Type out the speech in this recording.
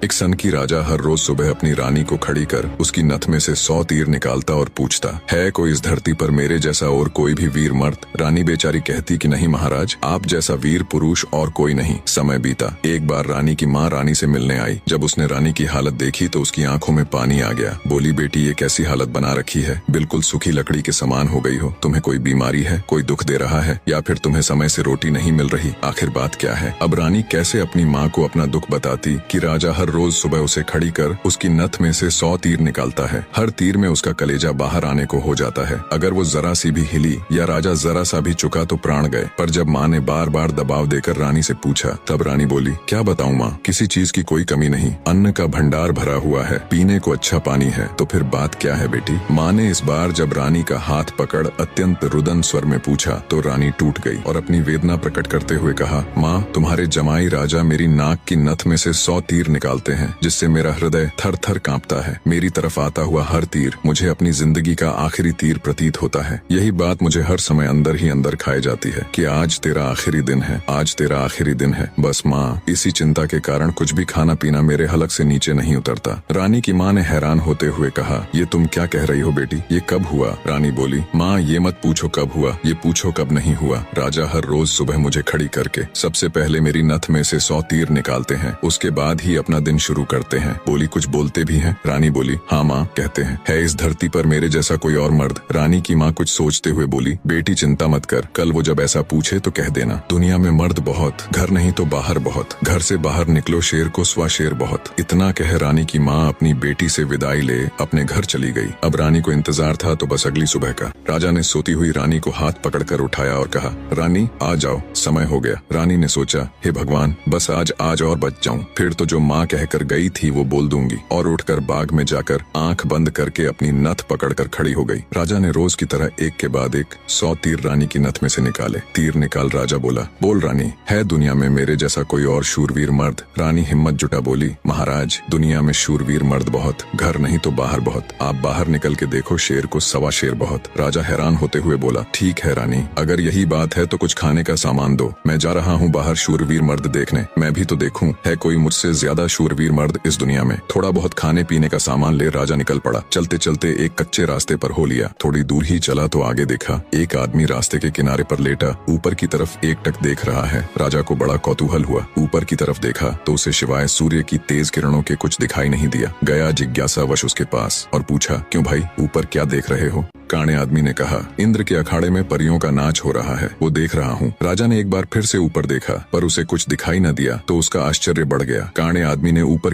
एक सनकी राजा हर रोज सुबह अपनी रानी को खड़ी कर उसकी नथ में से 100 तीर निकालता और पूछता, है कोई इस धरती पर मेरे जैसा और कोई भी वीर मर्द? रानी बेचारी कहती कि नहीं महाराज, आप जैसा वीर पुरुष और कोई नहीं। समय बीता। एक बार रानी की माँ रानी से मिलने आई। जब उसने रानी की हालत देखी तो उसकी आंखों में पानी आ गया। बोली, बेटी ये कैसी हालत बना रखी है, बिल्कुल सूखी लकड़ी के समान हो गई हो। तुम्हें कोई बीमारी है, कोई दुख दे रहा है, या फिर तुम्हें समय से रोटी नहीं मिल रही? आखिर बात क्या है? अब रानी कैसे अपनी माँ को अपना दुख बताती कि राजा हर रोज सुबह उसे खड़ी कर उसकी नथ में से 100 तीर निकालता है। हर तीर में उसका कलेजा बाहर आने को हो जाता है। अगर वो जरा सी भी हिली या राजा जरा सा भी चुका तो प्राण गए। पर जब माँ ने बार बार दबाव देकर रानी से पूछा, तब रानी बोली, क्या बताऊं माँ, किसी चीज की कोई कमी नहीं, अन्न का भंडार भरा हुआ है, पीने को अच्छा पानी है। तो फिर बात क्या है बेटी? माँ ने इस बार जब रानी का हाथ पकड़ अत्यंत रुदन स्वर में पूछा तो रानी टूट गई और अपनी वेदना प्रकट करते हुए कहा, माँ, तुम्हारे जमाई राजा मेरी नाक की नथ में से 100 तीर निकालते हैं, जिससे मेरा हृदय थर थर कांपता है। मेरी तरफ आता हुआ हर तीर मुझे अपनी जिंदगी का आखिरी तीर प्रतीत होता है। यही बात मुझे हर समय अंदर ही अंदर खाए जाती है कि आज तेरा आखिरी दिन है, आज तेरा आखिरी दिन है। बस माँ, इसी चिंता के कारण कुछ भी खाना पीना मेरे हलक से नीचे नहीं उतरता। रानी की माँ ने हैरान होते हुए कहा, ये तुम क्या कह रही हो बेटी, ये कब हुआ? रानी बोली, माँ, ये मत पूछो कब हुआ, ये पूछो कब नहीं हुआ। राजा हर रोज सुबह मुझे खड़ी करके सबसे पहले मेरी नथ में से 100 तीर निकालते हैं, उसके बाद ही अपना दिन शुरू करते हैं। बोली, कुछ बोलते भी हैं? रानी बोली, हाँ माँ, कहते हैं। है इस धरती पर मेरे जैसा कोई और मर्द? रानी की माँ कुछ सोचते हुए बोली, बेटी चिंता मत कर, कल वो जब ऐसा पूछे तो कह देना, दुनिया में मर्द बहुत, घर नहीं तो बाहर बहुत, घर से बाहर निकलो शेर को स्वा शेर बहुत। इतना कह रानी की माँ अपनी बेटी से विदाई ले अपने घर चली गई। अब रानी को इंतजार था तो बस अगली सुबह का। राजा ने सोती हुई रानी को हाथ पकड़कर उठाया और कहा, रानी आ जाओ, समय हो गया। रानी ने सोचा, हे भगवान, बस आज और बच जाऊं, फिर तो जो माँ कहकर गई थी वो बोल दूंगी। और उठकर बाग में जाकर आंख बंद करके अपनी नथ पकड़कर खड़ी हो गई। राजा ने रोज की तरह एक के बाद एक 100 तीर रानी की नथ में से निकाले। तीर निकाल राजा बोला, बोल रानी, है दुनिया में मेरे जैसा कोई और शूरवीर मर्द? रानी हिम्मत जुटा बोली, महाराज, दुनिया में शूरवीर मर्द बहुत, घर नहीं तो बाहर बहुत, आप बाहर निकल के देखो, शेर को सवा शेर बहुत। राजा हैरान होते हुए बोला, ठीक है रानी, अगर यही बात है तो कुछ खाने का सामान दो, मैं जा रहा हूँ बाहर शूरवीर मर्द देखने, मैं भी तो देखूं है कोई मुझसे ज्यादा शूरवीर मर्द इस दुनिया में। थोड़ा बहुत खाने पीने का सामान ले राजा निकल पड़ा। चलते चलते एक कच्चे रास्ते पर हो लिया। थोड़ी दूर ही चला तो आगे देखा, एक आदमी रास्ते के किनारे पर लेटा ऊपर की तरफ एकटक देख रहा है। राजा को बड़ा कौतूहल हुआ। ऊपर की तरफ देखा तो उसे सिवाय सूर्य की तेज किरणों के कुछ दिखाई नहीं दिया। गया जिज्ञासावश उसके पास और पूछा, क्यों भाई, ऊपर क्या देख रहे हो? काणे आदमी ने कहा, इंद्र के अखाड़े में परियों का नाच हो रहा है, वो देख रहा हूँ। राजा ने एक बार फिर से ऊपर देखा पर उसे कुछ दिखाई न दिया तो उसका आश्चर्य बढ़ गया। काणे आदमी ने ऊपर